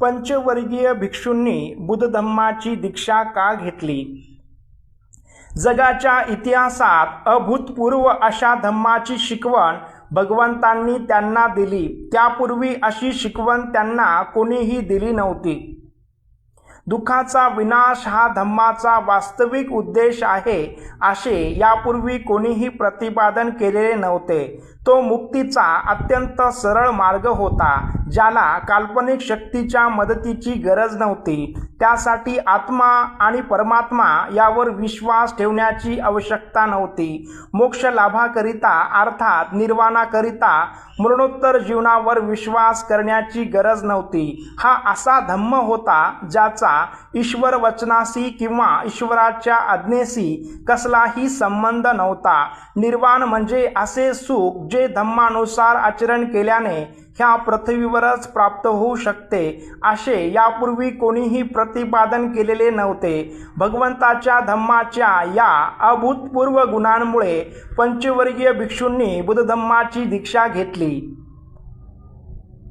पंचवर्गीय भिक्षूंनी बुद्ध धम्माची दीक्षा का घेतली? जगाच्या इतिहासात अभूतपूर्व अशा धम्माची शिकवण भगवंतांनी त्यांना दिली. त्यापूर्वी अशी शिकवण त्यांना कोणीही दिली नव्हती. दुःखाचा विनाश हा धम्माचा वास्तविक उद्देश आहे असे यापूर्वी कोणीही प्रतिपादन केलेले नव्हते. तो मुक्तीचा अत्यंत सरळ मार्ग होता, ज्याला काल्पनिक शक्तीच्या मदतीची गरज नव्हती. त्यासाठी आत्मा आणि परमात्मा यावर विश्वास ठेवण्याची आवश्यकता नव्हती. मोक्ष लाभाकरिता अर्थात निर्वाणाकरिता मरणोत्तर जीवनावर विश्वास करण्याची गरज नव्हती. हा असा धम्म होता ज्याचा ईश्वर वचनाशी किंवा ईश्वराच्या आज्ञेशी कसलाही संबंध नव्हता. निर्वाण म्हणजे असे सुख जे धम्मानुसार आचरण केल्याने ह्या पृथ्वीवरच प्राप्त होऊ शकते असे यापूर्वी कोणीही प्रतिपादन केलेले नव्हते. भगवंताच्या धम्माच्या या अभूतपूर्व गुणांमुळे पंचवर्गीय भिक्षूंनी बुद्ध धम्माची दीक्षा घेतली.